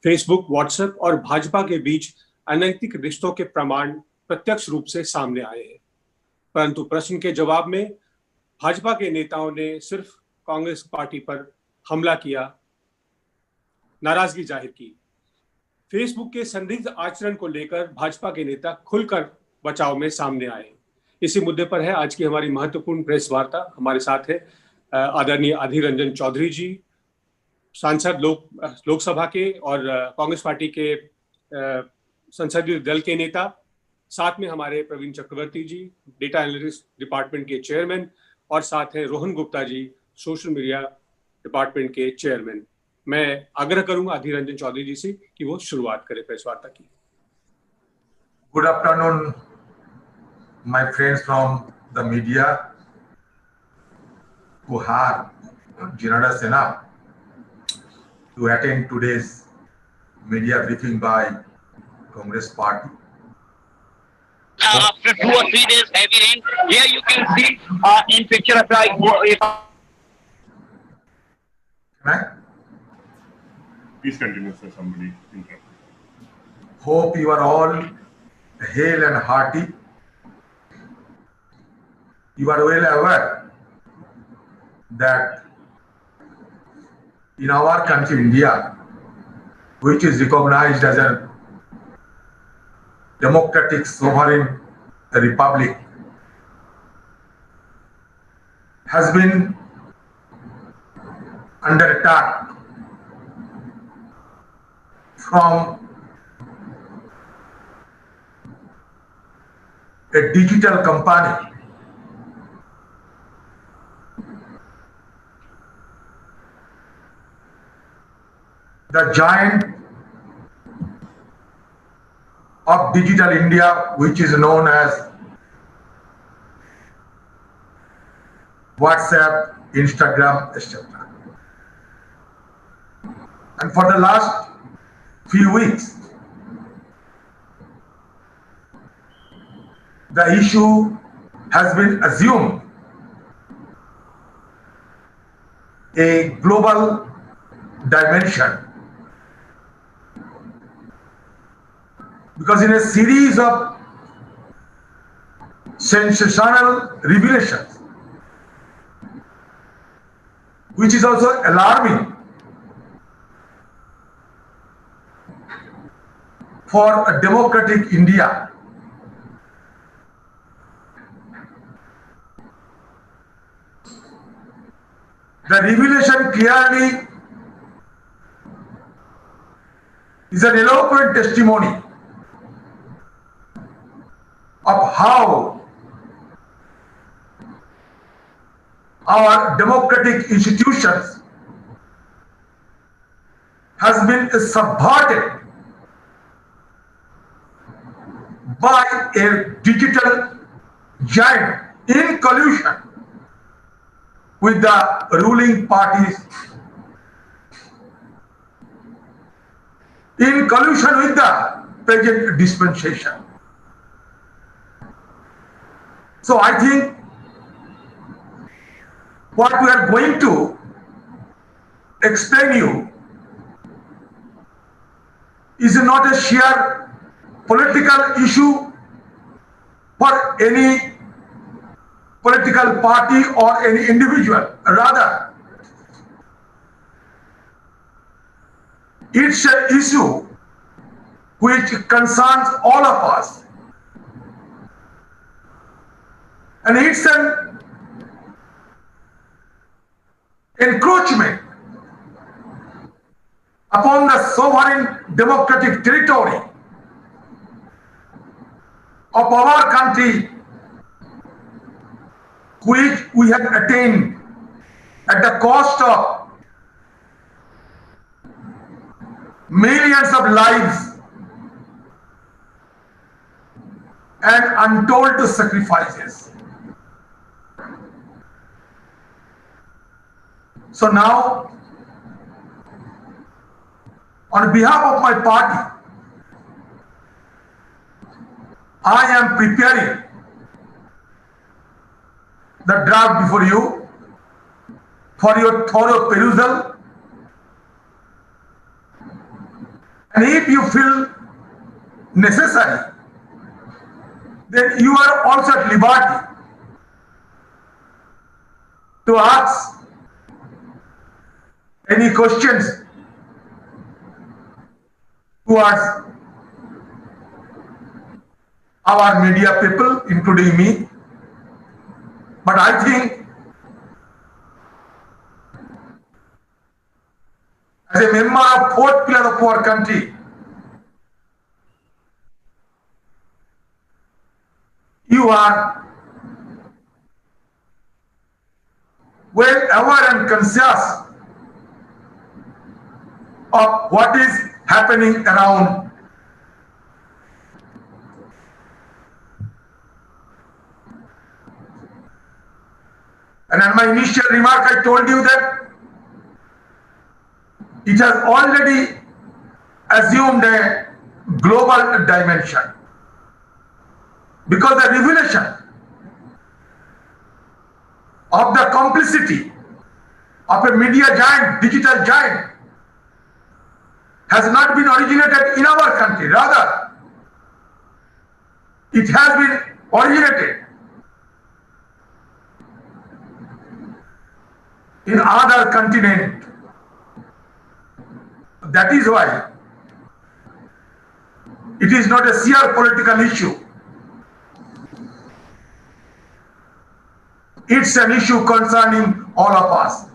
Facebook, WhatsApp और भाजपा के बीच अनैतिक रिश्तों के प्रमाण प्रत्यक्ष रूप से सामने आए हैं। परंतु प्रश्न के जवाब में भाजपा के नेताओं ने सिर्फ कांग्रेस पार्टी पर हमला किया, नाराजगी जाहिर की। फेसबुक के संदिग्ध आचरण को लेकर भाजपा के नेता खुलकर बचाव में सामने आए। इसी मुद्दे पर है आज की हमारी महत्वपूर्ण प्रेस वार्ता। हमारे साथ है आदरणीय अधीर रंजन चौधरी जी, सांसद लोकसभा के और कांग्रेस पार्टी के संसदीय दल के नेता। साथ में हमारे प्रवीण चक्रवर्ती जी, डेटा एनालिटिक्स डिपार्टमेंट के चेयरमैन, और साथ है Rohan Gupta ji, social media department के चेयरमैन। मैं आग्रह करूंगा अधीर रंजन चौधरी जी से कि वो शुरुआत करें प्रेस वार्ता की। Good afternoon my friends from the media who have generous enough to attend today's media briefing by Congress Party. After 2 or 3 days heavy rain, here you can see in picture of like. Please continue, sir. Somebody interrupt. Hope you are all hale and hearty. You are well aware that in our country, India, which is recognized as a democratic sovereign republic, has been under attack from a digital company the giant of digital India, which is known as WhatsApp, Instagram, etc. And for the last few weeks, the issue has been assumed a global dimension, because in a series of sensational revelations, which is also alarming for a democratic India, the revelation clearly is an eloquent testimony of how our democratic institutions has been subverted by a digital giant in collusion with the ruling parties, in collusion with the present dispensation. So I think what we are going to explain you is not a sheer political issue for any political party or any individual. Rather, it's an issue which concerns all of us. And it's an encroachment upon the sovereign democratic territory of our country, which we have attained at the cost of millions of lives and untold sacrifices. So now, on behalf of my party, I am preparing the draft before you for your thorough perusal And if you feel necessary, then you are also at liberty to ask any questions towards our media people, including me. But I think as a member of fourth pillar of our country, you are well aware and conscious of what is happening around. And in my initial remark, I told you that it has already assumed a global dimension, because the revelation of the complicity of a media giant, digital giant, has not been originated in our country. Rather, it has been originated in other continent. That is why it is not a sheer political issue. It's an issue concerning all of us.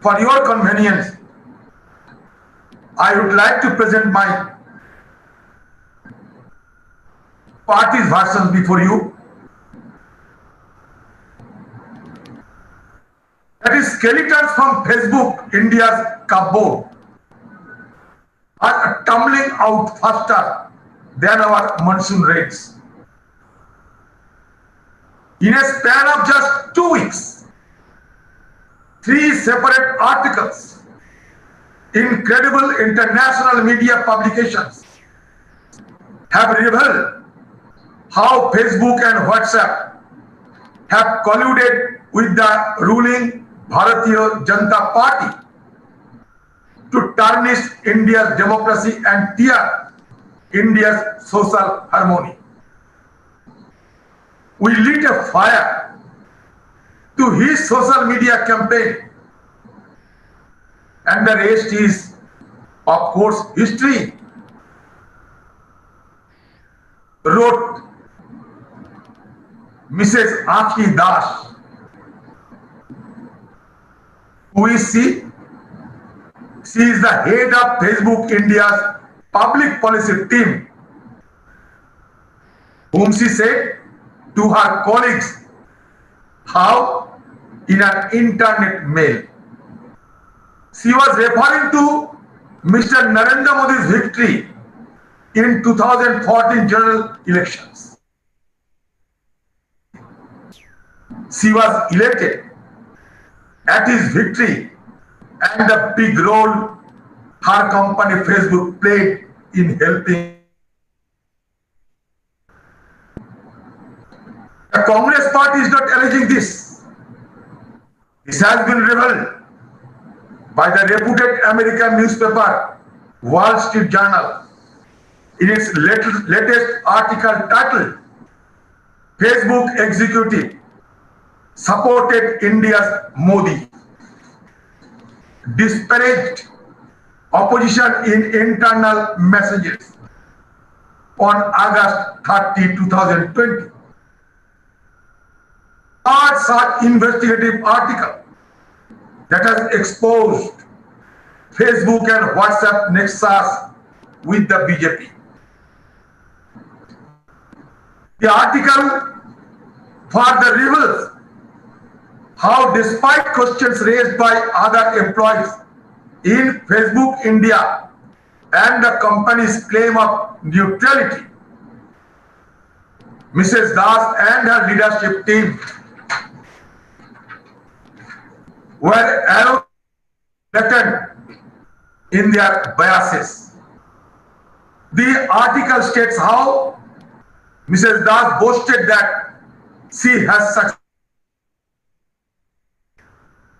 For your convenience, I would like to present my party's version before you. That is, skeletons from Facebook, India's cupboard, are tumbling out faster than our monsoon rains. In a span of just 2 weeks, 3 separate articles in credible international media publications have revealed how Facebook and WhatsApp have colluded with the ruling Bharatiya Janata Party to tarnish India's democracy and tear India's social harmony. We lit a fire to his social media campaign, and the rest is, of course, history. Wrote Mrs. Akhi Das. Who is she? She is the head of Facebook India's public policy team, whom she said to her colleagues, how? In an internet mail. She was referring to Mr. Narendra Modi's victory in 2014 general elections. She was elated at his victory and the big role her company Facebook played in helping. The Congress party is not alleging this. This has been revealed by the reputed American newspaper Wall Street Journal in its latest article titled Facebook Executive Supported India's Modi, Disparaged Opposition in Internal Messages on August 30, 2020. Such investigative article that has exposed Facebook and WhatsApp nexus with the BJP. The article further reveals how, despite questions raised by other employees in Facebook India and the company's claim of neutrality, Mrs. Das and her leadership team were blatant in their biases. The article states how Mrs. Das boasted that she has succeeded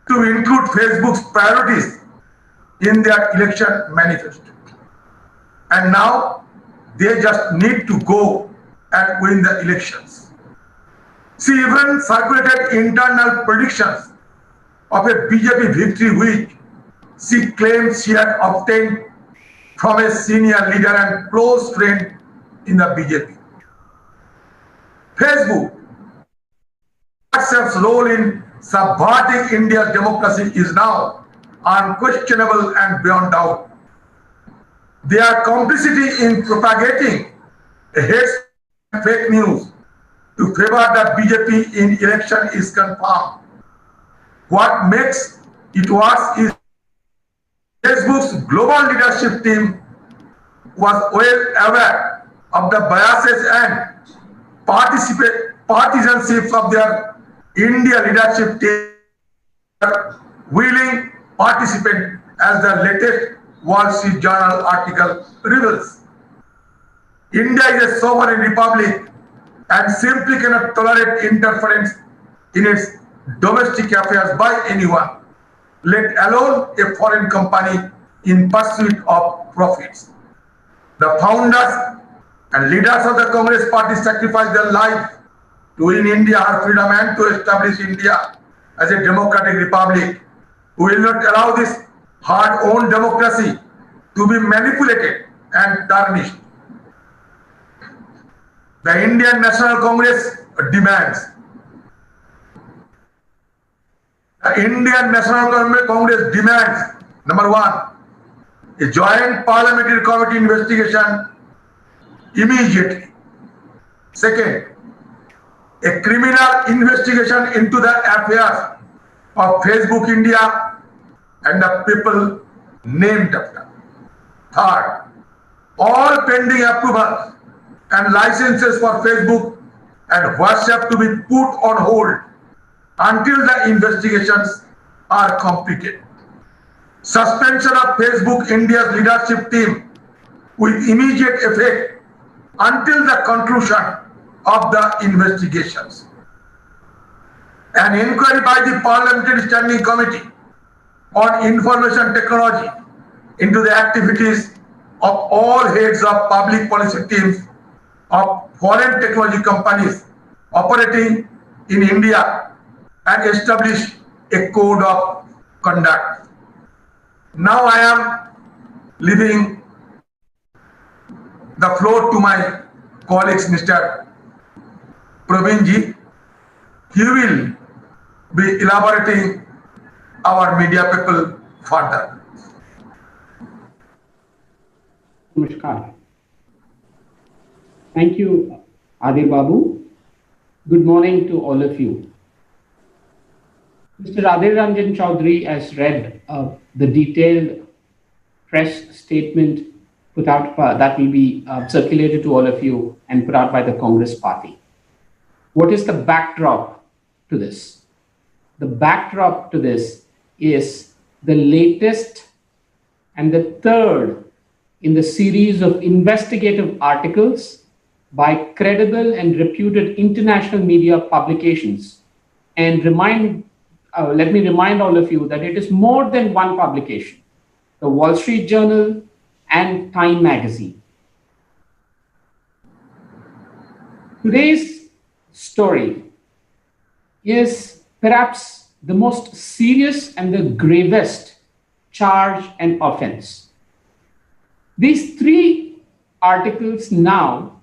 to include Facebook's priorities in their election manifesto. and now they just need to go and win the elections. She even circulated internal predictions of a BJP victory which she claims she had obtained from a senior leader and close friend in the BJP. Facebook, WhatsApp's role in subverting India's democracy is now unquestionable and beyond doubt. Their complicity in propagating hate and fake news to favor the BJP in election is confirmed. What makes it worse is Facebook's global leadership team was well aware of the biases and partisanships of their India leadership team, willing participant, as the latest Wall Street Journal article reveals. India is a sovereign republic and simply cannot tolerate interference in its domestic affairs by anyone, let alone a foreign company in pursuit of profits. The founders and leaders of the Congress party sacrificed their life to win India her freedom and to establish India as a democratic republic. We will not allow this hard-earned democracy to be manipulated and tarnished. The Indian National Congress demands. The Indian National Congress demands, number one, a joint parliamentary committee investigation immediately. Second, a criminal investigation into the affairs of Facebook India and the people named after. Third, all pending approvals and licenses for Facebook and WhatsApp to be put on hold until the investigations are completed. Suspension of Facebook India's leadership team with immediate effect until the conclusion of the investigations. An inquiry by the Parliamentary Standing Committee on Information Technology into the activities of all heads of public policy teams of foreign technology companies operating in India and establish a code of conduct. Now I am leaving the floor to my colleagues, Mr. Praveen ji. He will be elaborating our media people further. Namaskar. Thank you, Adi Babu. Good morning to all of you. Mr. Adil Ranjan Chaudhary has read the detailed press statement put out that will be circulated to all of you and put out by the Congress party. What is the backdrop to this? The backdrop to this is the latest and the third in the series of investigative articles by credible and reputed international media publications. And let me remind all of you that it is more than one publication, the Wall Street Journal and Time magazine. Today's story is perhaps the most serious and the gravest charge and offense. These three articles now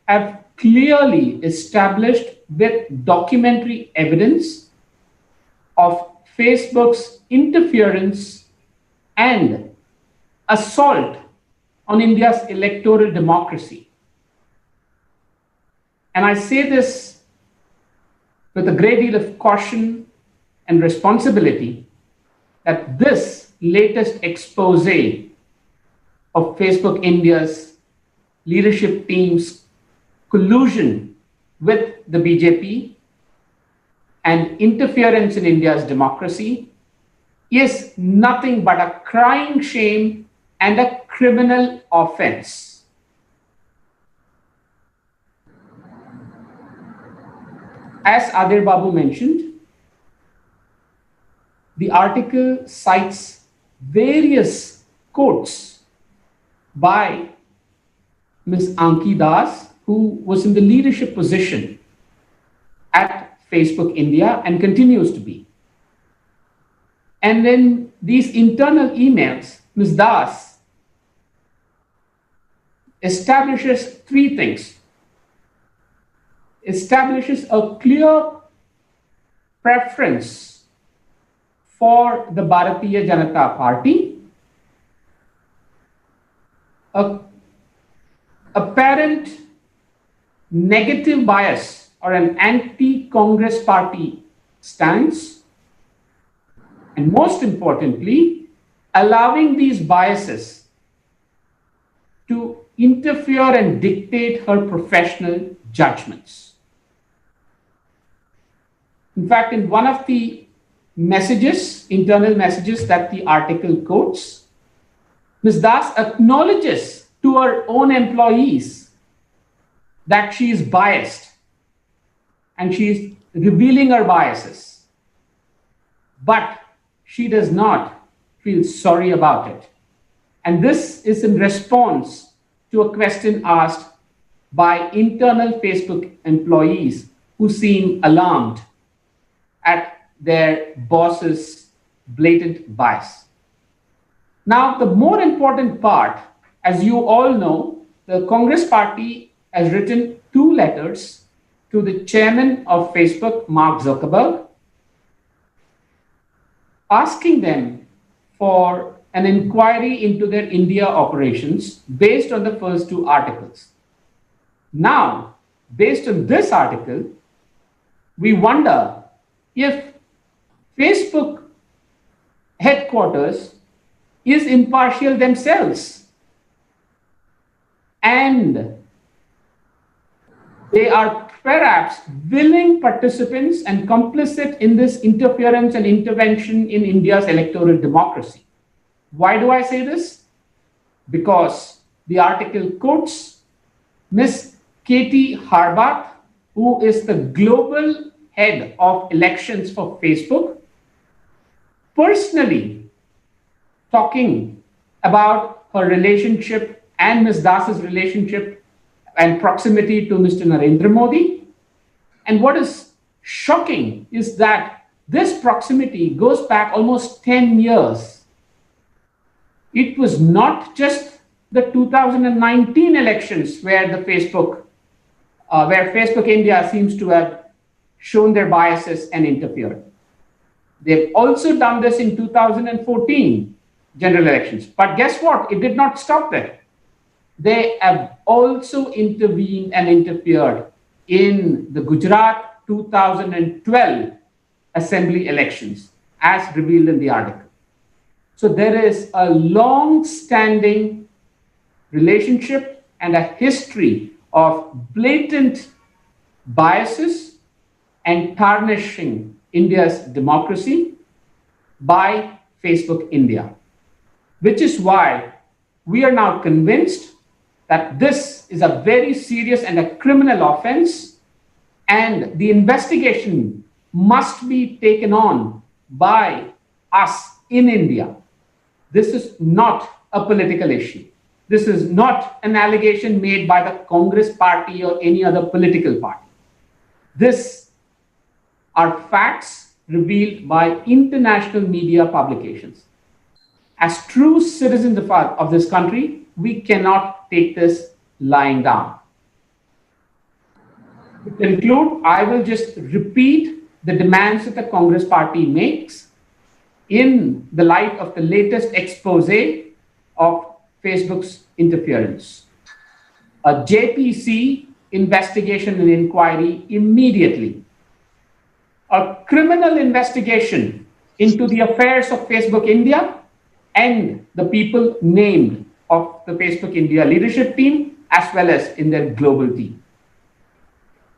have clearly established with documentary evidence of Facebook's interference and assault on India's electoral democracy. And I say this with a great deal of caution and responsibility that this latest expose of Facebook India's leadership team's collusion with the BJP and interference in India's democracy is nothing but a crying shame and a criminal offense. As Adir Babu mentioned, the article cites various quotes by Ms. Anki Das, who was in the leadership position at Facebook India and continues to be. And then these internal emails, Ms. Das establishes three things. Establishes a clear preference for the Bharatiya Janata Party, a apparent negative bias or an anti-Congress party stance, and most importantly, allowing these biases to interfere and dictate her professional judgments. In fact, in one of the messages, internal messages that the article quotes, Ms. Das acknowledges to her own employees that she is biased and she is revealing her biases. But she does not feel sorry about it. And this is in response to a question asked by internal Facebook employees who seem alarmed at their boss's blatant bias. Now, the more important part, as you all know, the Congress party has written 2 letters to the chairman of Facebook, Mark Zuckerberg, asking them for an inquiry into their India operations based on the first 2 articles. Now, based on this article, we wonder if Facebook headquarters is impartial themselves and they are perhaps willing participants and complicit in this interference and intervention in India's electoral democracy. Why do I say this? Because the article quotes Ms. Katie Harbath, who is the global head of elections for Facebook, personally talking about her relationship and Ms. Das's relationship and proximity to Mr. Narendra Modi. And what is shocking is that this proximity goes back almost 10 years. It was not just the 2019 elections where Facebook India seems to have shown their biases and interfered. They've also done this in 2014 general elections. But guess what? It did not stop there. They have also intervened and interfered in the Gujarat 2012 assembly elections, as revealed in the article. So there is a long-standing relationship and a history of blatant biases and tarnishing India's democracy by Facebook India, which is why we are now convinced that this is a very serious and a criminal offense, and the investigation must be taken on by us in India. This is not a political issue. This is not an allegation made by the Congress party or any other political party. This are facts revealed by international media publications. As true citizens of this country, we cannot take this lying down. To conclude, I will just repeat the demands that the Congress party makes in the light of the latest expose of Facebook's interference. A JPC investigation and inquiry immediately. A criminal investigation into the affairs of Facebook India and the people named of the Facebook India leadership team, as well as in their global team.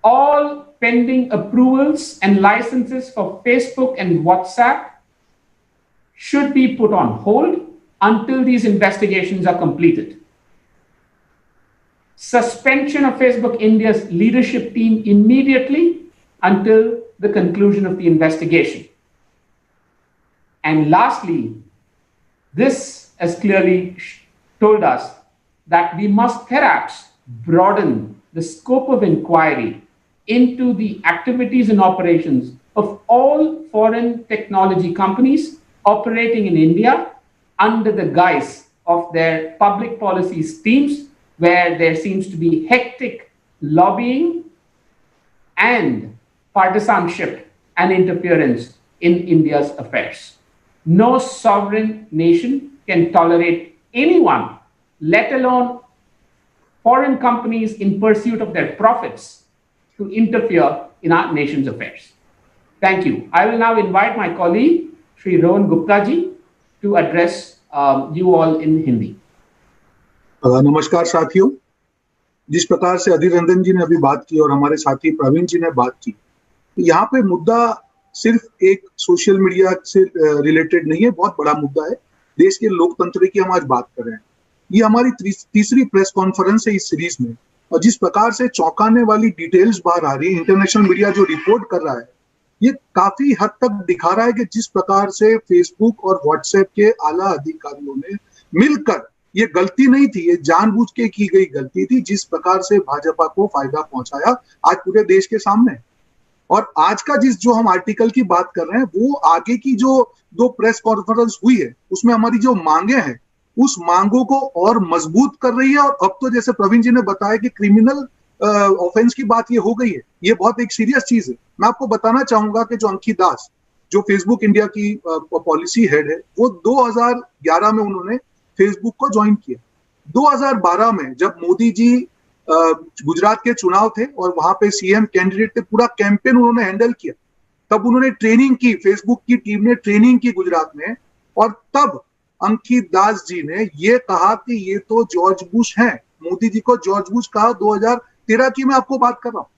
All pending approvals and licenses for Facebook and WhatsApp should be put on hold until these investigations are completed. Suspension of Facebook India's leadership team immediately until the conclusion of the investigation. And lastly, this has clearly told us that we must perhaps broaden the scope of inquiry into the activities and operations of all foreign technology companies operating in India under the guise of their public policy teams, where there seems to be hectic lobbying and partisanship and interference in India's affairs. No sovereign nation can tolerate anyone, let alone foreign companies in pursuit of their profits, to interfere in our nation's affairs. Thank you. I will now invite my colleague, Sri Rohan Gupta ji, to address you all in Hindi. नमस्कार साथियों, जिस प्रकार से अधीर रंजन जी ने अभी बात की और हमारे साथी प्रवीण जी ने बात की, तो यहाँ पे मुद्दा सिर्फ एक सोशल मीडिया से रिलेटेड नहीं है, बहुत बड़ा मुद्दा है। देश के लोकतंत्र की हम आज बात कर रहे हैं। ये हमारी तीसरी प्रेस कॉन्फ्रेंस है इस सीरीज में, और जिस प्रकार से चौंकाने वाली डिटेल्स बाहर आ रही है, इंटरनेशनल मीडिया जो रिपोर्ट कर रहा है, ये काफी हद तक दिखा रहा है कि जिस प्रकार से फेसबुक और व्हाट्सएप के आला अधिकारियों ने मिलकर, ये गलती नहीं थी, ये जानबूझ के की गई गलती थी, जिस प्रकार से भाजपा को फायदा पहुंचाया आज पूरे देश के सामने। और आज का जो हम आर्टिकल की बात कर रहे हैं, वो आगे की जो 2 प्रेस कॉन्फ्रेंस हुई है, उसमें हमारी जो मांगे हैं, उस मांगों को और मजबूत कर रही है। और अब तो जैसे प्रवीण जी ने बताया कि क्रिमिनल ऑफेंस की बात ये हो गई है, ये बहुत एक सीरियस चीज है। मैं आपको बताना चाहूंगा कि जो अंकित दास, जो फेसबुक इंडिया की पॉलिसी हेड है, वो 2011 में उन्होंने फेसबुक को ज्वाइन किया। 2012 में जब मोदी जी गुजरात के चुनाव थे और वहां पे सीएम कैंडिडेट थे, पूरा कैंपेन उन्होंने हैंडल किया, तब उन्होंने ट्रेनिंग की, फेसबुक की टीम ने ट्रेनिंग की गुजरात में, और तब अंकित दास जी ने ये कहा कि ये तो जॉर्ज बुश हैं। मोदी जी को जॉर्ज बुश कहा। 2013 की मैं आपको बात कर रहा हूं।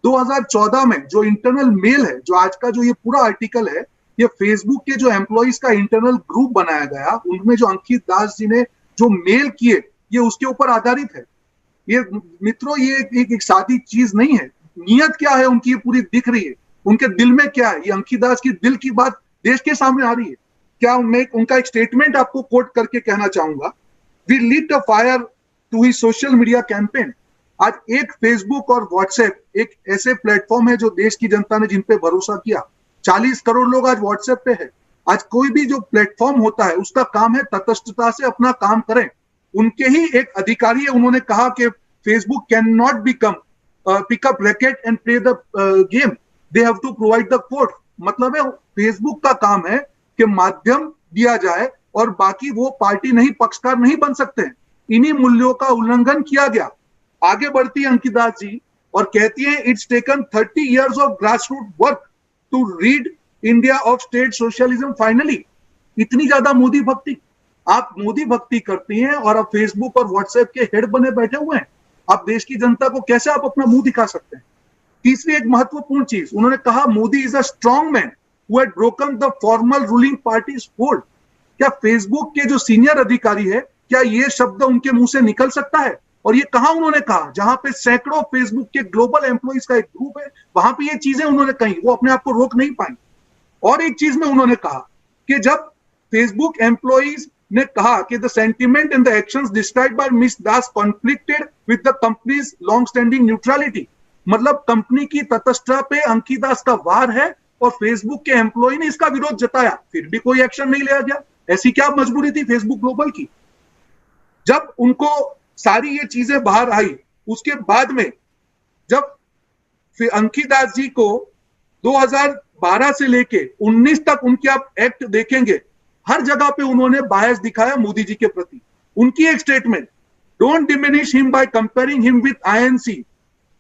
2014 में जो इंटरनल मेल है, जो आज का जो ये पूरा आर्टिकल है, ये फेसबुक के जो एम्प्लॉइज का इंटरनल ग्रुप बनाया गया, उनमें जो अंकित दास जी ने जो मेल किए, ये उसके ऊपर आधारित है। ये मित्रों, ये एक सादी चीज नहीं है। नियत क्या है उनकी, ये पूरी दिख रही है। उनके दिल में क्या है, ये अंकित दास की दिल की बात देश के सामने आ रही है। क्या मैं उनका एक स्टेटमेंट आपको कोट करके कहना चाहूंगा। We lit a fire to his social media campaign. आज एक फेसबुक और व्हाट्सएप एक ऐसे प्लेटफॉर्म है जो देश की जनता ने जिन पे भरोसा किया। 40 करोड़ लोग आज व्हाट्सएप पे है। आज कोई भी जो प्लेटफॉर्म होता है, उसका काम है तटस्थता से अपना काम करें। उनके ही एक अधिकारी है, उन्होंने कहा कि Facebook can not become pick up racket and play the game, they have to provide the code. मतलब है फेसबुक का काम है कि माध्यम दिया जाए और बाकी वो पार्टी नहीं, पक्षकार नहीं बन सकते हैं। इन्हीं मूल्यों का उल्लंघन किया गया। आगे बढ़ती है अंकित दास जी और कहती है, it's taken 30 years of grassroot work to read India of state socialism finally. इतनी ज्यादा मोदी भक्ति, आप मोदी भक्ति करती हैं और अब फेसबुक और व्हाट्सएप के हेड बने बैठे हुए हैं। आप देश की जनता को कैसे आप अपना मुंह दिखा सकते हैं। तीसरी एक महत्वपूर्ण चीज उन्होंने कहा, Modi is a strong man who had broken the formal ruling parties hold. क्या फेसबुक के जो सीनियर अधिकारी है, क्या ये शब्द उनके मुंह से निकल सकता है? और ये कहा उन्होंने कहा, जहां पे सैकड़ों फेसबुक के ग्लोबल एम्प्लॉइज का एक ग्रुप है, वहां पे ये चीजें उन्होंने कही, वो अपने आप को रोक नहीं पाई। और एक चीज में उन्होंने कहा कि जब फेसबुक एम्प्लॉइज ने कहा कि the sentiment and the actions described bye miss Das conflicted with the companies long standing neutrality. मतलब कंपनी की तटस्थता पे अंकित दास का वार है और फेसबुक के एम्प्लॉय ने इसका विरोध जताया, फिर भी कोई एक्शन नहीं लिया गया। ऐसी क्या मजबूरी थी फेसबुक ग्लोबल की? जब उनको सारी ये चीजें बाहर आई, उसके बाद में जब अंकित दास जी को 2012 से लेके 19 तक उनके आप एक्ट देखेंगे, हर जगह पे उन्होंने बायस दिखाया मोदी जी के प्रति। उनकी एक statement, don't diminish him by comparing him with INC,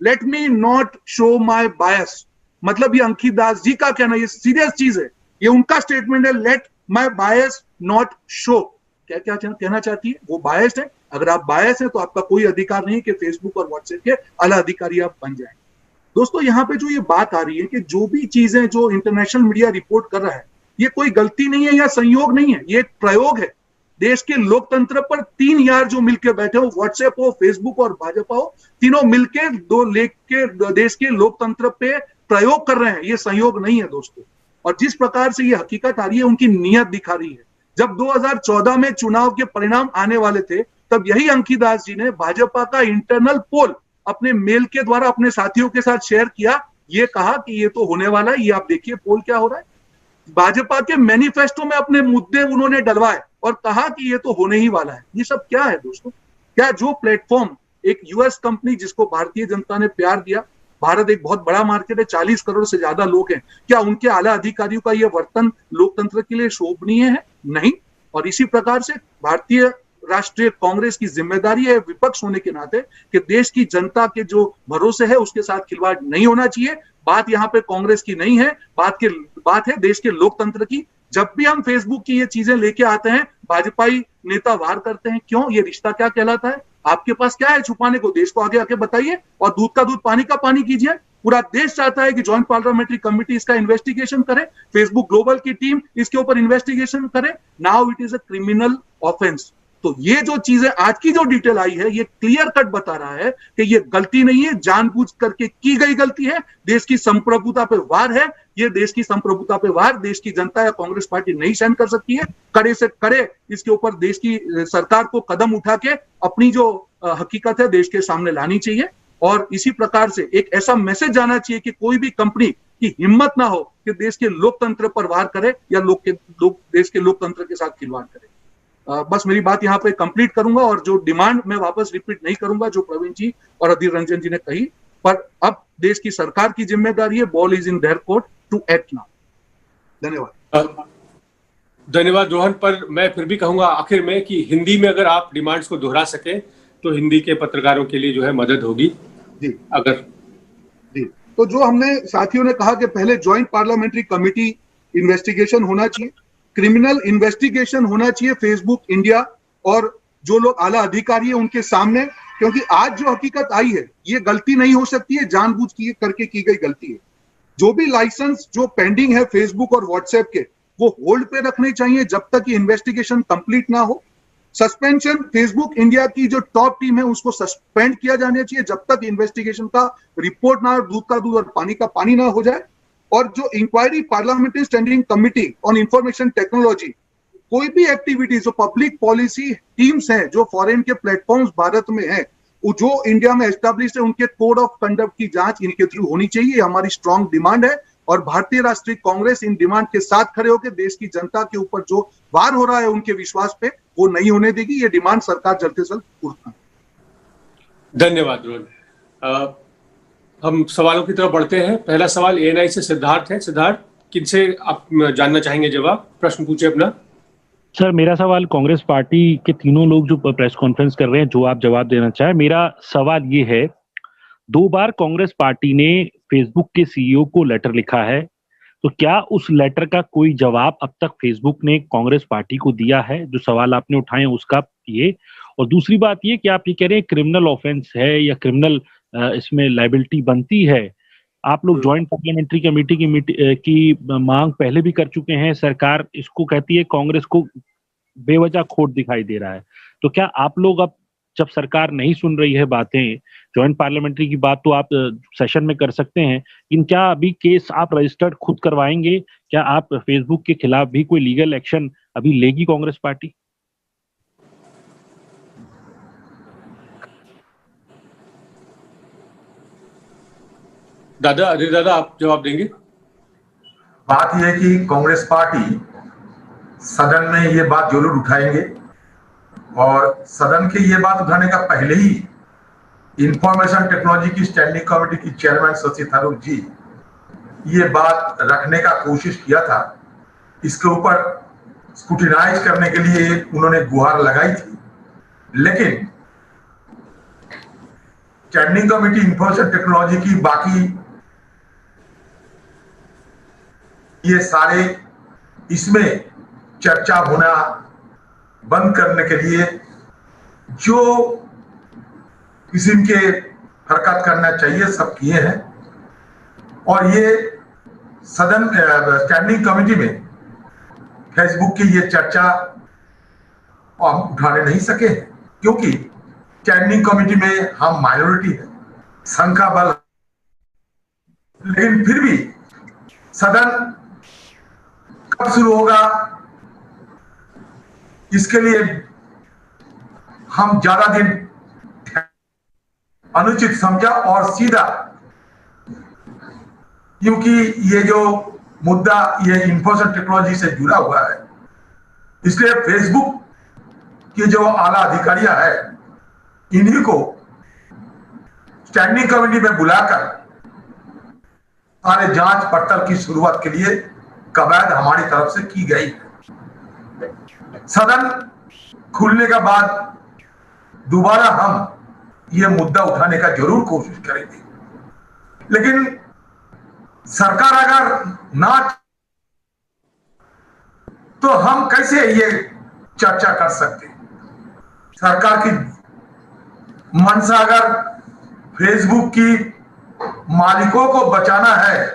let me not show my bias. मतलब ये अंकित दास जी का कहना, ये सीरियस चीज है, ये उनका स्टेटमेंट है, let my bias not show. क्या क्या कहना चाहती है? वो बायस्ड है। अगर आप बायस हैं तो आपका कोई अधिकार नहीं कि फेसबुक और व्हाट्सएप के आला अधिकारी आप बन जाएं। दोस्तों, यहाँ पे जो ये बात आ रही है कि जो भी चीजें जो इंटरनेशनल मीडिया रिपोर्ट कर रहा है, ये कोई गलती नहीं है या संयोग नहीं है, ये एक प्रयोग है। देश के लोकतंत्र पर 3 यार जो मिलकर बैठे हो, व्हाट्सएप हो, फेसबुक और भाजपा हो, तीनों मिलकर दो लेके देश के लोकतंत्र पे प्रयोग कर रहे हैं। ये संयोग नहीं है दोस्तों। और जिस प्रकार से ये हकीकत आ रही है, उनकी नीयत दिखा रही है। जब 2014 में चुनाव के परिणाम आने वाले थे, तब यही अंकीदास जी ने भाजपा का इंटरनल पोल अपने मेल के द्वारा अपने साथियों के साथ शेयर किया, ये कहा कि ये तो होने वाला है, ये आप देखिए पोल क्या हो रहा है। भाजपा के मैनिफेस्टो में अपने मुद्दे उन्होंने डलवाए और कहा कि ये तो होने ही वाला है। ये सब क्या है दोस्तों? क्या जो प्लेटफॉर्म एक यूएस कंपनी जिसको भारतीय जनता ने प्यार दिया, भारत एक बहुत बड़ा मार्केट है, 40 करोड़ से ज्यादा लोग हैं, क्या उनके आला अधिकारियों का यह वर्तन लोकतंत्र के लिए शोभनीय है? नहीं। और इसी प्रकार से भारतीय राष्ट्रीय कांग्रेस की जिम्मेदारी है विपक्ष होने के नाते कि देश की जनता के जो भरोसे है उसके साथ खिलवाड़ नहीं होना चाहिए। बात यहाँ पे कांग्रेस की नहीं है, बात है देश के लोकतंत्र की। जब भी हम फेसबुक की ये चीजें लेके आते हैं, भाजपाई नेता वार करते हैं। क्यों? ये रिश्ता क्या कहलाता है? आपके पास क्या है छुपाने को? देश को आगे आके बताइए और दूध का दूध पानी का पानी कीजिए। पूरा देश चाहता है कि ज्वाइंट पार्लियामेंट्री कमेटी इसका इन्वेस्टिगेशन करे, फेसबुक ग्लोबल की टीम इसके ऊपर इन्वेस्टिगेशन करे। Now it is a criminal offence. तो ये जो चीजें आज की जो डिटेल आई है, ये क्लियर कट बता रहा है कि ये गलती नहीं है, जानबूझ करके की गई गलती है, देश की संप्रभुता पे वार है। ये देश की संप्रभुता पे वार देश की जनता या कांग्रेस पार्टी नहीं सहन कर सकती है। कड़े से कड़े इसके ऊपर देश की सरकार को कदम उठा के अपनी जो हकीकत है देश के सामने लानी चाहिए। और इसी प्रकार से एक ऐसा मैसेज जाना चाहिए कि कोई भी कंपनी की हिम्मत ना हो कि देश के लोकतंत्र पर वार करे या देश के लोकतंत्र के साथ खिलवाड़ करे। बस मेरी बात यहाँ पे कंप्लीट करूंगा और जो डिमांड मैं वापस रिपीट नहीं करूंगा जो प्रवीण जी और अधीर रंजन जी ने कही, पर अब देश की सरकार की जिम्मेदारी है, ball is in their court to act now. धन्यवाद। धन्यवाद रोहन। पर मैं फिर भी कहूंगा आखिर में कि हिंदी में अगर आप डिमांड्स को दोहरा सके तो हिंदी के पत्रकारों के लिए जो है मदद होगी। जी अगर जी तो जो हमने साथियों ने कहा कि पहले ज्वाइंट पार्लियामेंट्री कमेटी इन्वेस्टिगेशन होना चाहिए, क्रिमिनल इन्वेस्टिगेशन होना चाहिए फेसबुक इंडिया और जो लोग आला अधिकारी है उनके सामने, क्योंकि आज जो हकीकत आई है ये गलती नहीं हो सकती है, जानबूझ करके की गई गलती है। जो भी लाइसेंस जो पेंडिंग है फेसबुक और व्हाट्सएप के, वो होल्ड पे रखने चाहिए जब तक कि इन्वेस्टिगेशन कंप्लीट ना हो। सस्पेंशन फेसबुक इंडिया की जो टॉप टीम है उसको सस्पेंड किया जाना चाहिए जब तक इन्वेस्टिगेशन का रिपोर्ट ना, दूध का दूध और पानी का पानी ना हो जाए। और जो inquiry parliamentary standing committee on information technology, कोई भी एक्टिविटीज जो पब्लिक पॉलिसी टीम्स हैं जो फॉरेन के प्लेटफॉर्म्स भारत में हैं, जो इंडिया में एस्टैब्लिश है, उनके कोड ऑफ कंडक्ट की जांच इनके थ्रू होनी चाहिए। हमारी स्ट्रांग डिमांड है और भारतीय राष्ट्रीय कांग्रेस इन डिमांड के साथ खड़े होकर देश की जनता के ऊपर जो वार हो रहा है उनके विश्वास पे, वो नहीं होने देगी। ये डिमांड सरकार जल्द से जल्द पूर्ण करे। धन्यवाद रोहन। हम सवालों की तरफ बढ़ते हैं। पहला सवाल एएनआई से सिद्धार्थ है। सिद्धार्थ, किनसे आप जानना चाहेंगे जवाब? प्रश्न पूछे अपना। सर, मेरा सवाल कांग्रेस पार्टी के तीनों लोग जो प्रेस कॉन्फ्रेंस कर रहे हैं, जो आप जवाब देना चाहें। मेरा सवाल ये है, 2 बार कांग्रेस पार्टी ने फेसबुक के सीईओ को लेटर लिखा है, तो क्या उस लेटर का कोई जवाब अब तक फेसबुक ने कांग्रेस पार्टी को दिया है? जो सवाल आपने उठाए उसका ये। और दूसरी बात ये कि आप ये कह रहे हैं क्रिमिनल ऑफेंस है या क्रिमिनल इसमें लायबिलिटी बनती है। आप लोग ज्वाइंट पार्लियामेंट्री कमेटी की मांग पहले भी कर चुके हैं, सरकार इसको कहती है, कांग्रेस को बेवजह खोट दिखाई दे रहा है। तो क्या आप लोग अब जब सरकार नहीं सुन रही है बातें, ज्वाइंट पार्लियामेंट्री की बात तो आप सेशन में कर सकते हैं, लेकिन क्या अभी केस आप रजिस्टर्ड खुद करवाएंगे? क्या आप फेसबुक के खिलाफ भी कोई लीगल एक्शन अभी लेगी कांग्रेस पार्टी? दादा, अरे दादा, आप जवाब देंगे? बात यह है कि कांग्रेस पार्टी सदन में ये बात जरूर उठाएंगे और सदन के ये बात उठाने का पहले ही इंफॉर्मेशन टेक्नोलॉजी की स्टैंडिंग कमेटी की चेयरमैन शशि थरूर जी ये बात रखने का कोशिश किया था। इसके ऊपर स्क्रूटिनाइज करने के लिए उन्होंने गुहार लगाई थी, लेकिन स्टैंडिंग कमेटी इंफॉर्मेशन टेक्नोलॉजी की बाकी ये सारे इसमें चर्चा होना बंद करने के लिए जो किस्म के हरकत करना चाहिए सब किए हैं। और ये सदन स्टैंडिंग कमेटी में फेसबुक की ये चर्चा हम उठाने नहीं सके, क्योंकि स्टैंडिंग कमेटी में हम माइनॉरिटी है, संख्या बल, लेकिन फिर भी सदन कब शुरू होगा इसके लिए हम ज्यादा दिन अनुचित समझा और सीधा, क्योंकि ये जो मुद्दा ये इंफॉर्मेशन टेक्नोलॉजी से जुड़ा हुआ है, इसलिए फेसबुक के जो आला अधिकारियां हैं इन्हीं को स्टैंडिंग कमेटी में बुलाकर सारे जांच पड़ताल की शुरुआत के लिए कवायद हमारी तरफ से की गई है। सदन खुलने के बाद दोबारा हम ये मुद्दा उठाने का जरूर कोशिश करेंगे, लेकिन सरकार अगर ना तो हम कैसे ये चर्चा कर सकते हैं। सरकार की मंशा अगर फेसबुक की मालिकों को बचाना है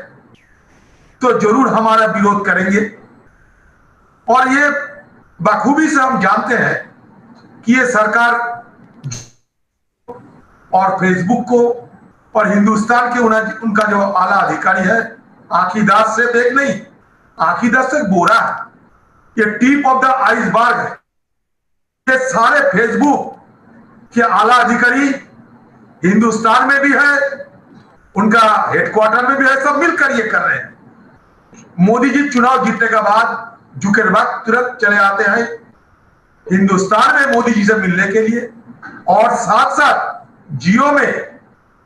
तो जरूर हमारा विरोध करेंगे। और ये बखूबी से हम जानते हैं कि ये सरकार और फेसबुक को और हिंदुस्तान के उनका जो आला अधिकारी है आंखीदास से देख नहीं, आंखीदास से बोरा है, ये टिप ऑफ द आइसबर्ग है। ये सारे फेसबुक के आला अधिकारी हिंदुस्तान में भी है, उनका हेडक्वार्टर में भी है, सब मिलकर ये कर रहे हैं। मोदी जी चुनाव जीतने के बाद जुकेरबर्ग तुरंत चले आते हैं हिंदुस्तान में मोदी जी से मिलने के लिए, और साथ साथ जियो में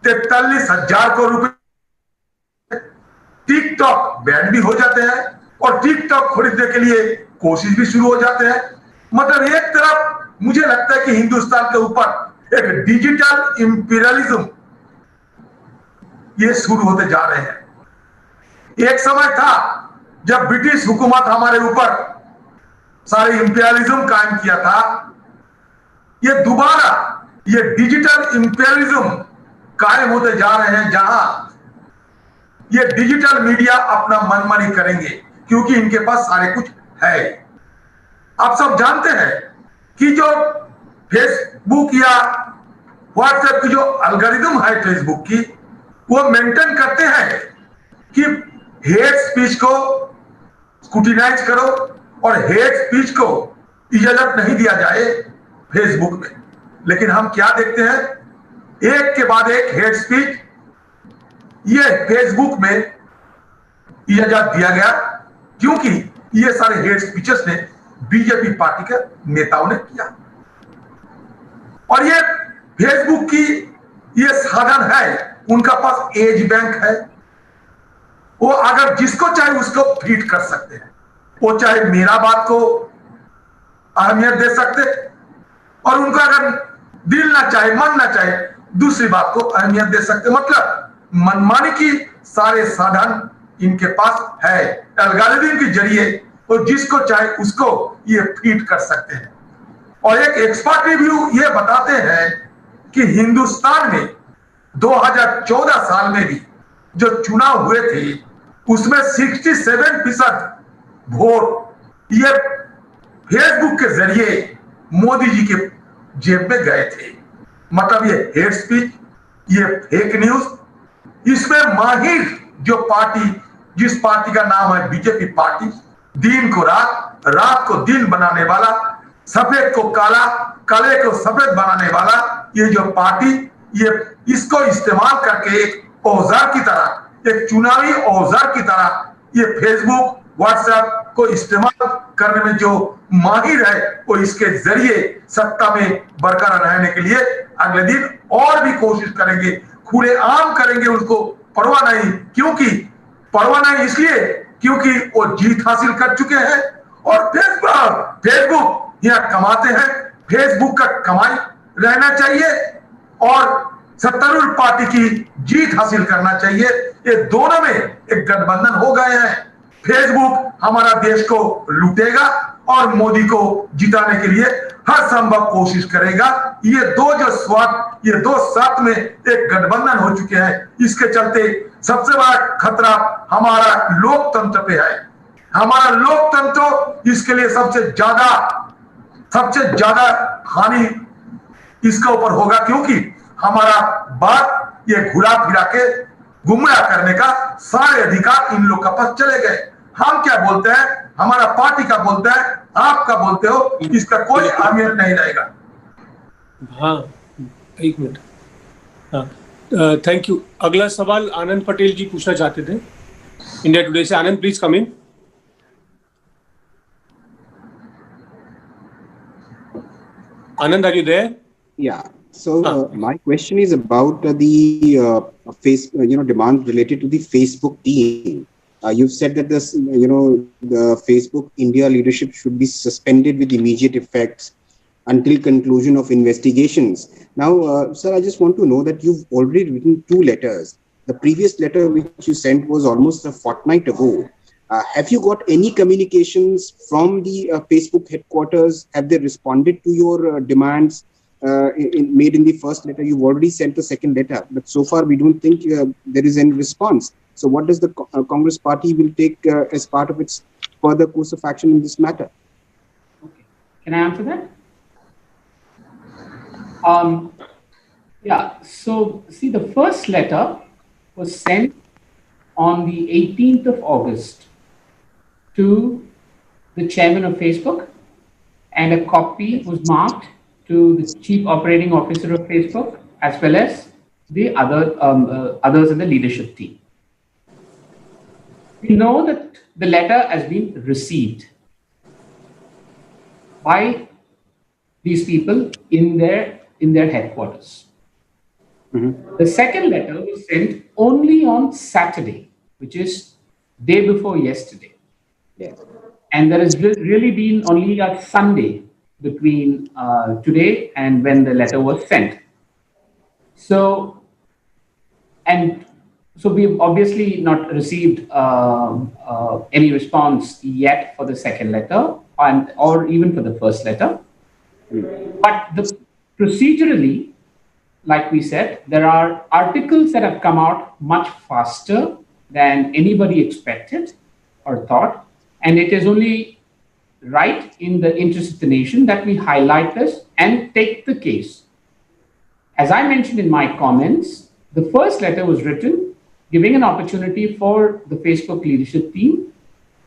43,000 करोड़ रुपए टिकटॉक बैन भी हो जाते हैं और टिकटॉक खरीदने के लिए कोशिश भी शुरू हो जाते हैं। मतलब एक तरफ मुझे लगता है कि हिंदुस्तान के ऊपर एक डिजिटल इंपीरियलिज्म ये शुरू होते जा रहे हैं। एक समय था जब ब्रिटिश हुकूमत हमारे ऊपर सारे इंपीरियलिज्म कायम किया था, ये दोबारा ये डिजिटल इंपीरियलिज्म कायम होते जा रहे हैं, जहां ये डिजिटल मीडिया अपना मनमानी करेंगे क्योंकि इनके पास सारे कुछ है। आप सब जानते हैं कि जो फेसबुक या व्हाट्सएप की जो एल्गोरिथम है फेसबुक की, वो मेंटेन करते हैं कि हेट स्पीच को स्क्रूटिनाइज करो और हेट स्पीच को इजाजत नहीं दिया जाए फेसबुक में। लेकिन हम क्या देखते हैं, एक के बाद एक हेट स्पीच ये फेसबुक में इजाजत दिया गया, क्योंकि ये सारे हेट स्पीचेस ने बीजेपी पार्टी के नेताओं ने किया। और ये फेसबुक की ये साधन है, उनका पास एज बैंक है, वो अगर जिसको चाहे उसको फीड कर सकते हैं। वो चाहे मेरा बात को अहमियत दे सकते और उनका अगर दिल ना चाहे, मन ना चाहे, दूसरी बात को अहमियत दे सकते। मतलब मनमानी की सारे साधन इनके पास है, एल्गोरिथम के जरिए वो जिसको चाहे उसको ये फीड कर सकते हैं। और एक एक्सपर्ट रिव्यू ये बताते हैं कि हिंदुस्तान में 2014 साल में भी जो चुनाव हुए थे उसमें 67% वोट ये फेसबुक के जरिए मोदी जी के जेब में गए थे। मतलब ये हेट स्पीच, ये फेक न्यूज, इसमें माहिर जो पार्टी, जिस पार्टी का नाम है बीजेपी पार्टी, दिन को रात, रात को दिन बनाने वाला, सफेद को काला, काले को सफेद बनाने वाला ये जो पार्टी, ये इसको इस्तेमाल करके एक औजार की तरह, एक चुनावी औजार की तरह ये फेसबुक व्हाट्सएप को इस्तेमाल करने में जो माहिर है, वो इसके जरिए सत्ता में बरकरार रहने के लिए अगले दिन और भी कोशिश करेंगे, खुलेआम करेंगे, उसको परवाह नहीं। क्योंकि परवाह नहीं इसलिए क्योंकि वो जीत हासिल कर चुके हैं और फेसबुक यहाँ कमाते हैं। फेसबुक का कमाई रहना चाहिए और सत्तारूढ़ पार्टी की जीत हासिल करना चाहिए। ये दोनों में एक गठबंधन हो गए हैं। फेसबुक हमारा देश को लूटेगा और मोदी को जिताने के लिए हर संभव कोशिश करेगा। ये दो जो स्वार्थ, ये दो साथ में एक गठबंधन हो चुके हैं। इसके चलते सबसे बड़ा खतरा हमारा लोकतंत्र पे है। हमारा लोकतंत्र इसके लिए सबसे ज्यादा हानि इसके ऊपर होगा, क्योंकि हमारा बात ये घुरा फिरा के गुमराह करने का सारे अधिकार इन लोग का पास चले गए। हम क्या बोलते हैं, हमारा पार्टी का बोलता है, आप क्या बोलते हो, इसका कोई अहमियत नहीं रहेगा। हाँ, एक मिनट। हाँ, थैंक यू। अगला सवाल आनंद पटेल जी पूछना चाहते थे इंडिया टुडे से। Anand, please come in. Anand, are you there? Yeah. So Ah. my question is about the demands related to the Facebook team. You've said that this, the Facebook India leadership should be suspended with immediate effects until conclusion of investigations. Now, sir, I just want to know that you've already written 2 letters. The previous letter which you sent was almost a fortnight ago. Have you got any communications from the Facebook headquarters? Have they responded to your demands made in the first letter? You've already sent the second letter, but so far we don't think there is any response. So what does the Congress party will take as part of its further course of action in this matter? Okay. Can I answer that? Yeah, so see, the first letter was sent on the 18th of August to the chairman of Facebook, and a copy was marked to the chief operating officer of Facebook, as well as the others in the leadership team. We know that the letter has been received by these people in their headquarters. Mm-hmm. The second letter was sent only on Saturday, which is day before yesterday. Yes. And there has really been only a Sunday between today and when the letter was sent. So we've obviously not received any response yet for the second letter or even for the first letter. But procedurally, like we said, there are articles that have come out much faster than anybody expected or thought. And it is only right in the interest of the nation that we highlight this and take the case. As I mentioned in my comments, the first letter was written giving an opportunity for the Facebook leadership team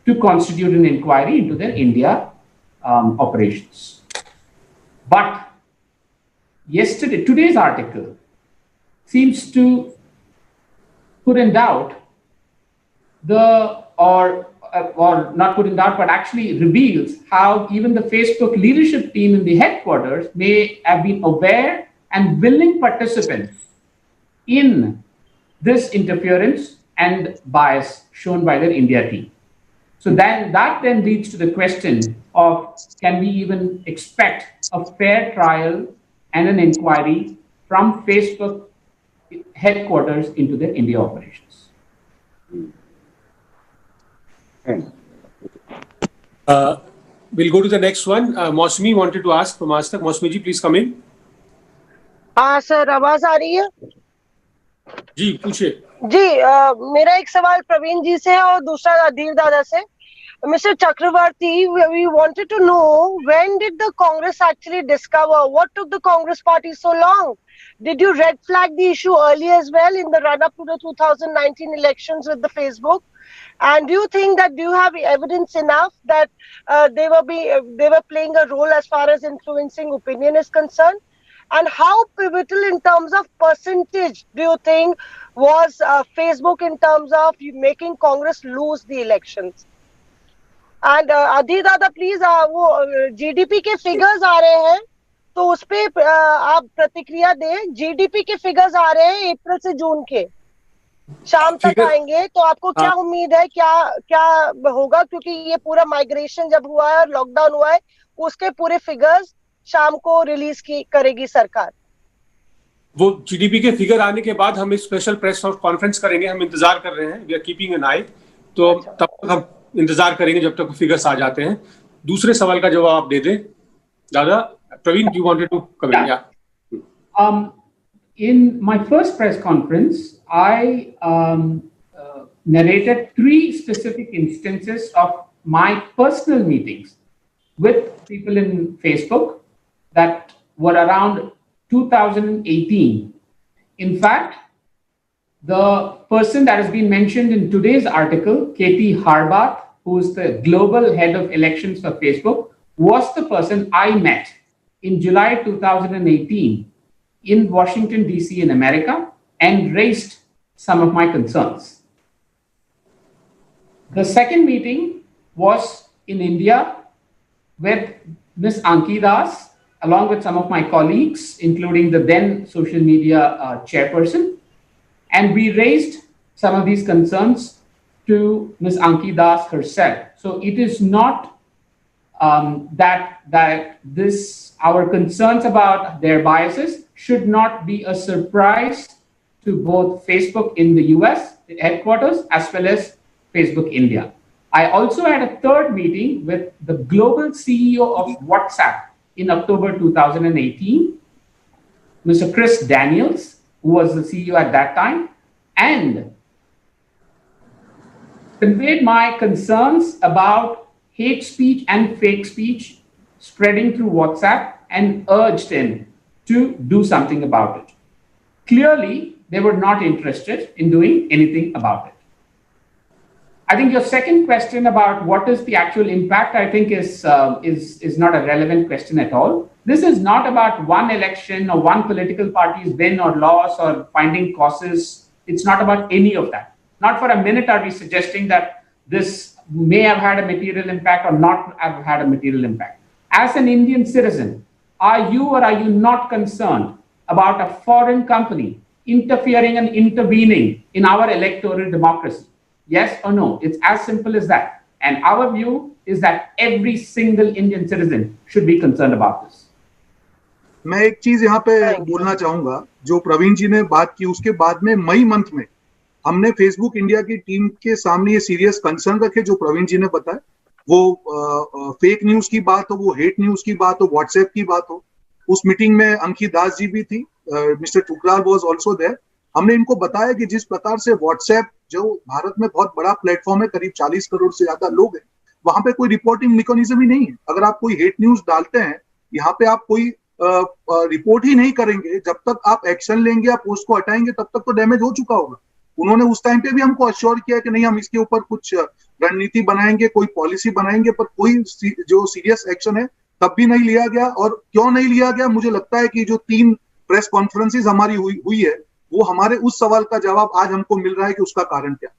to constitute an inquiry into their India operations. But today's article seems to put in doubt or not put in doubt, but actually reveals how even the Facebook leadership team in the headquarters may have been aware and willing participants in this interference and bias shown by their India team. So that then leads to the question of, can we even expect a fair trial and an inquiry from Facebook headquarters into their India operations? We'll go to the next one. Mosmi wanted to ask from Aaj Tak. Mosmi ji, please come in. हाँ sir, आवाज आ रही है? जी पूछिए। जी, मेरा एक सवाल प्रवीण जी से है और दूसरा अधीर दादा से। Mr. Chakravarti, we wanted to know, when did the Congress actually discover? What took the Congress party so long? Did you red flag the issue early as well in the run-up to the 2019 elections with the Facebook? And do you think that, do you have evidence enough that they were playing a role as far as influencing opinion is concerned? And how pivotal in terms of percentage do you think was Facebook in terms of making Congress lose the elections? And Adhi Dada, please, वो GDP के figures आ रहे हैं, तो उस पे आप प्रतिक्रिया दें। GDP के figures आ रहे हैं अप्रैल से जून के, शाम तक आएंगे, तो आपको क्या उम्मीद है, क्या होगा? क्योंकि ये पूरा माइग्रेशन जब हुआ है और लॉकडाउन हुआ है, उसके पूरे फिगर्स शाम को रिलीज करेगी सरकार। वो जीडीपी के फिगर आने के बाद हम एक स्पेशल प्रेस कॉन्फ्रेंस करेंगे, हम इंतजार कर रहे हैं, वी आर कीपिंग एन आई, तो तब तक हम इंतजार करेंगे जब तक फिगर्स आ जाते हैं। दूसरे सवाल का जवाब आप दे दें दादा। Praveen, you wanted to comment? Yeah. In my first press conference, I narrated 3 specific instances of my personal meetings with people in Facebook that were around 2018. In fact, the person that has been mentioned in today's article, Katie Harbath, who is the global head of elections for Facebook, was the person I met in July 2018 in Washington, D.C. in America and raised some of my concerns. The second meeting was in India with Ms. Anki Das, along with some of my colleagues, including the then social media chairperson. And we raised some of these concerns to Ms. Anki Das herself. So it is not that our concerns about their biases should not be a surprise to both Facebook in the US headquarters as well as Facebook India. I also had a third meeting with the global CEO of WhatsApp in October 2018, Mr. Chris Daniels, who was the CEO at that time, and conveyed my concerns about hate speech and fake speech spreading through WhatsApp and urged him to do something about it. Clearly, they were not interested in doing anything about it. I think your second question about what is the actual impact, I think is not a relevant question at all. This is not about one election or one political party's win or loss or finding causes. It's not about any of that. Not for a minute are we suggesting that this may have had a material impact or not have had a material impact. As an Indian citizen, are you or are you not concerned about a foreign company interfering and intervening in our electoral democracy? Yes or no? It's as simple as that. And our view is that every single Indian citizen should be concerned about this. मैं एक चीज यहाँ पे बोलना चाहूंगा, जो प्रवीण जी ने बात की उसके बाद में मई मंथ में हमने फेसबुक इंडिया की टीम के सामने ये सीरियस कंसर्न रखे जो प्रवीण जी ने बताया, वो फेक न्यूज की बात हो, वो हेट न्यूज की बात हो, व्हाट्सएप की बात हो। उस मीटिंग में अंकी दास जी भी थी, mister Thukral was also there. हमने इनको बताया कि जिस प्रकार से व्हाट्सएप जो भारत में बहुत बड़ा प्लेटफॉर्म है, करीब 40 करोड़ से ज्यादा लोग हैं, वहां पे कोई रिपोर्टिंग मैकेनिज्म ही नहीं है। अगर आप कोई हेट न्यूज डालते हैं, यहाँ पे आप कोई रिपोर्ट ही नहीं करेंगे, जब तक आप एक्शन लेंगे या पोस्ट को हटाएंगे तब तक तो डैमेज हो चुका होगा। उन्होंने उस टाइम पे भी हमको अश्योर किया कि नहीं, हम इसके ऊपर कुछ रणनीति बनाएंगे, कोई पॉलिसी बनाएंगे, पर कोई जो सीरियस एक्शन है तब भी नहीं लिया गया। और क्यों नहीं लिया गया, मुझे लगता है कि जो 3 प्रेस कॉन्फ्रेंसेस हमारी हुई है, वो हमारे उस सवाल का जवाब आज हमको मिल रहा है कि उसका कारण क्या।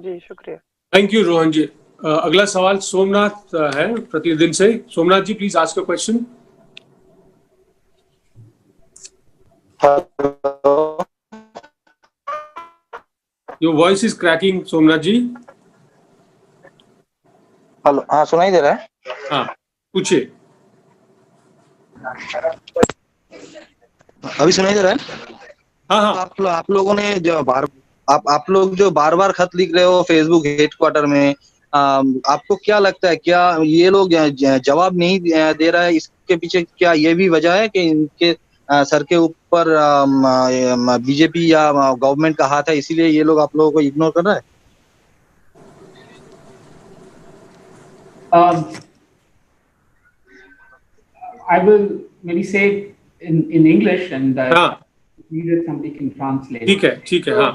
जी शुक्रिया। Thank you Rohan ji. अगला सवाल सोमनाथ है प्रतिदिन से। Somnath ji please ask a question. Your voice is cracking Somnath ji. Hello, हाँ सुनाई दे रहा है? हाँ पूछिए। अभी सुनाई दे रहा है? हाँ हाँ। आप लोगों ने जो आप लोग जो बार बार खत लिख रहे हो फेसबुक हेडक्वार्टर में, आपको क्या लगता है, क्या ये लोग जवाब नहीं दे रहा है? इसके पीछे क्या ये भी वजह है कि इनके सर के ऊपर बीजेपी या गवर्नमेंट का हाथ है, इसीलिए ये लोग आप लोगों को इग्नोर कर रहा है? I will maybe say in English and needed somebody can translate. ठीक है हाँ।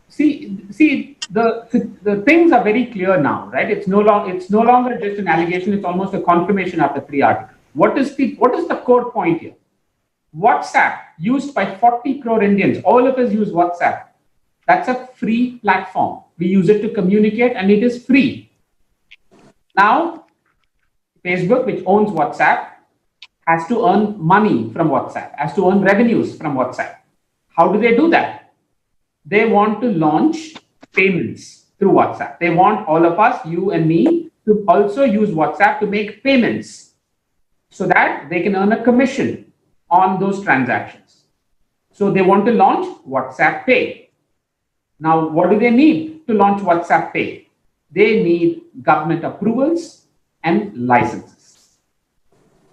See the things are very clear now, right? It's no longer just an allegation, it's almost a confirmation after 3 articles. What is the core point here? WhatsApp, used by 40 crore Indians, all of us use WhatsApp. That's a free platform. We use it to communicate and it is free. Now, Facebook, which owns WhatsApp, has to earn money from WhatsApp, has to earn revenues from WhatsApp. How do they do that? They want to launch payments through WhatsApp. They want all of us, you and me, to also use WhatsApp to make payments so that they can earn a commission on those transactions. So they want to launch WhatsApp Pay. Now, what do they need to launch WhatsApp Pay? They need government approvals and licenses.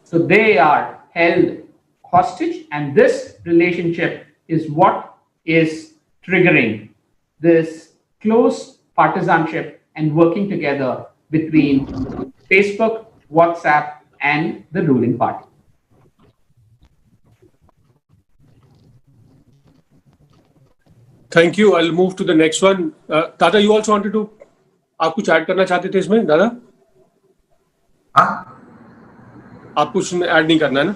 So they are held hostage, and this relationship is what is triggering this close partisanship and working together between Facebook, WhatsApp, and the ruling party. Thank you. I'll move to the next one. Dada, you also wanted to, आप कुछ add करना चाहते थे इसमें, दादा? हाँ, आप कुछ ऐड नहीं करना है ना?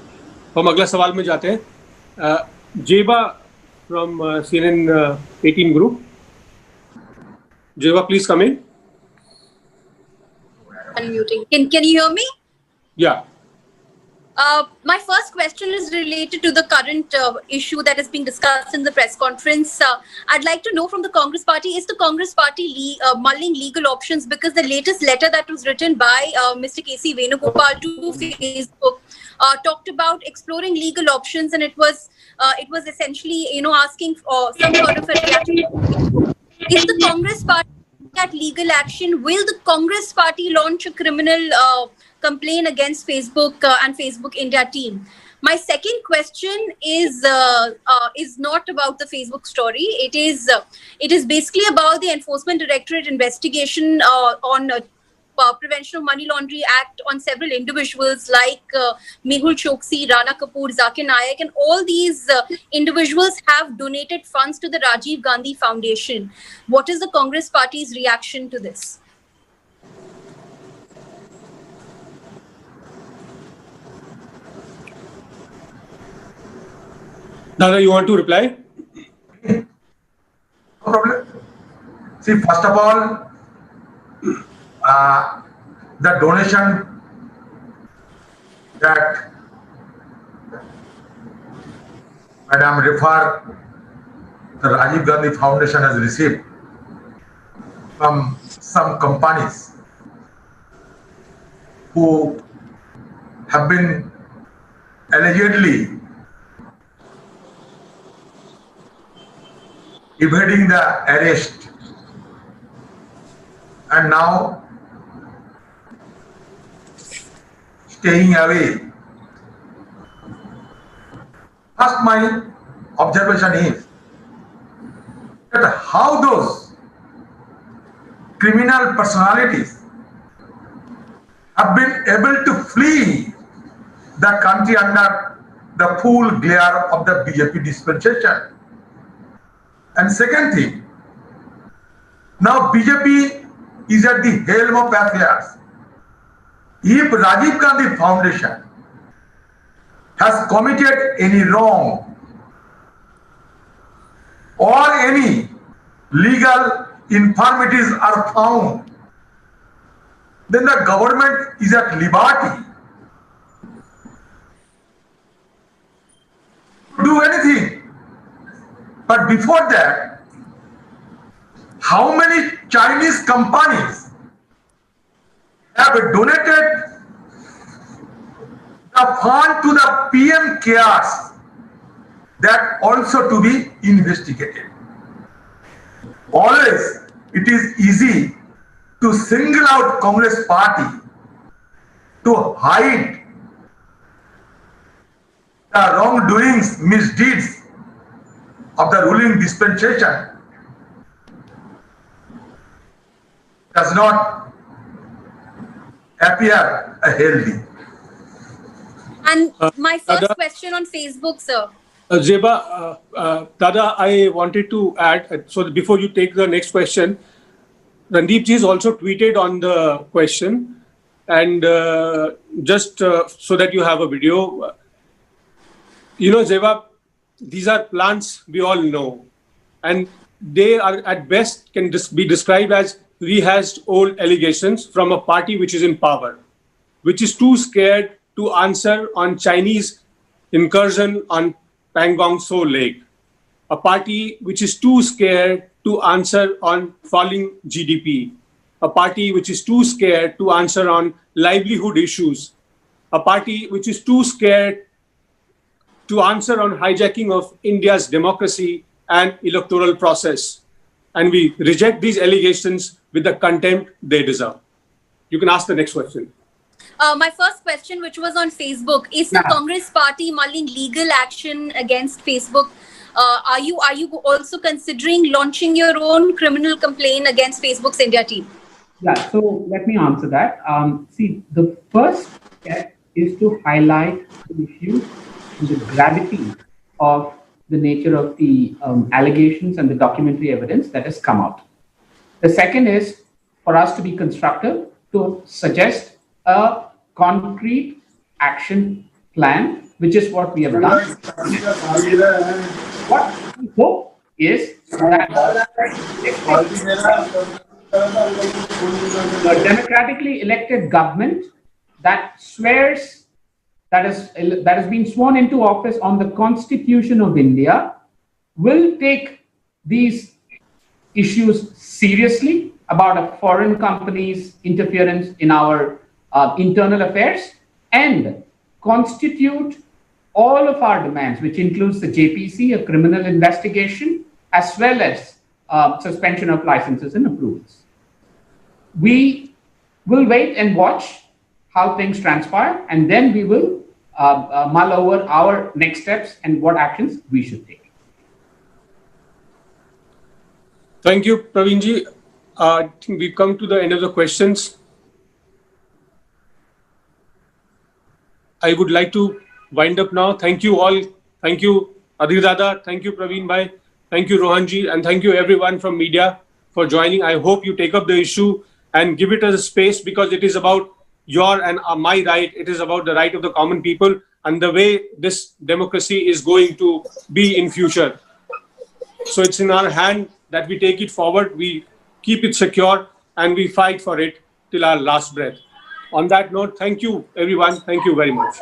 तो हम अगला सवाल में जाते हैं. जेबा from CNN 18 group. Jeva, please come in. Unmuting. Can you hear me? Yeah. My first question is related to the current issue that is being discussed in the press conference. I'd like to know from the Congress Party, is the Congress Party mulling legal options? Because the latest letter that was written by Mr. K.C. Venugopal to Facebook talked about exploring legal options, and it was essentially, asking for some sort of a reaction. Is the Congress Party at legal action? Will the Congress Party launch a criminal complaint against Facebook and Facebook India team? My second question is not about the Facebook story. It is basically about the Enforcement Directorate investigation on Prevention of Money Laundering Act on several individuals like Mehul Choksi, Rana Kapoor, Zakir Naik, and all these individuals have donated funds to the Rajiv Gandhi Foundation. What is the Congress Party's reaction to this? Dada, you want to reply? No problem. See, first of all, the donation that Madam refer the Rajiv Gandhi Foundation has received from some companies who have been allegedly evading the arrest and now staying away. First, my observation is that how those criminal personalities have been able to flee the country under the full glare of the BJP dispensation. And second thing, now BJP is at the helm of affairs. If Rajiv Gandhi Foundation has committed any wrong or any legal infirmities are found, then the government is at liberty to do anything. But before that, how many Chinese companies have donated the fund to the PM cares? That also to be investigated. Always it is easy to single out Congress Party to hide the wrongdoings, misdeeds of the ruling dispensation. Does not appear healthy. And my first question on Facebook, sir. Zeba, Dada, I wanted to add, so before you take the next question, Randeep ji has also tweeted on the question, and just so that you have a video, Zeba, these are plants we all know, and they are at best can be described as rehashed old allegations from a party which is in power, which is too scared to answer on Chinese incursion on Pangong Tso Lake, a party which is too scared to answer on falling GDP, a party which is too scared to answer on livelihood issues, a party which is too scared to answer on hijacking of India's democracy and electoral process. And we reject these allegations with the contempt they deserve. You can ask the next question. My first question, which was on Facebook, is the Congress Party mulling legal action against Facebook? Are you also considering launching your own criminal complaint against Facebook's India team? Yeah, so let me answer that. See, the first step is to highlight the issue and the gravity of the nature of the allegations and the documentary evidence that has come out. The second is for us to be constructive, to suggest a concrete action plan, which is what we have done. What we hope is that a democratically elected government that swears, that has been sworn into office on the Constitution of India, will take these issues seriously about a foreign company's interference in our internal affairs, and constitute all of our demands, which includes the JPC, a criminal investigation, as well as suspension of licenses and approvals. We will wait and watch how things transpire, and then we will mull over our next steps and what actions we should take. Thank you, Praveenji. I think we've come to the end of the questions. I would like to wind up now. Thank you all. Thank you, Adhir Dada. Thank you, Praveen Bhai. Thank you, Rohanji. And thank you, everyone from media, for joining. I hope you take up the issue and give it a space, because it is about your and my right. It is about the right of the common people and the way this democracy is going to be in future. So it's in our hand that we take it forward, we keep it secure, and we fight for it till our last breath. On that note, thank you, everyone. Thank you very much.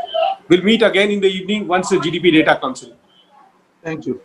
We'll meet again in the evening once the GDP data comes in. Thank you.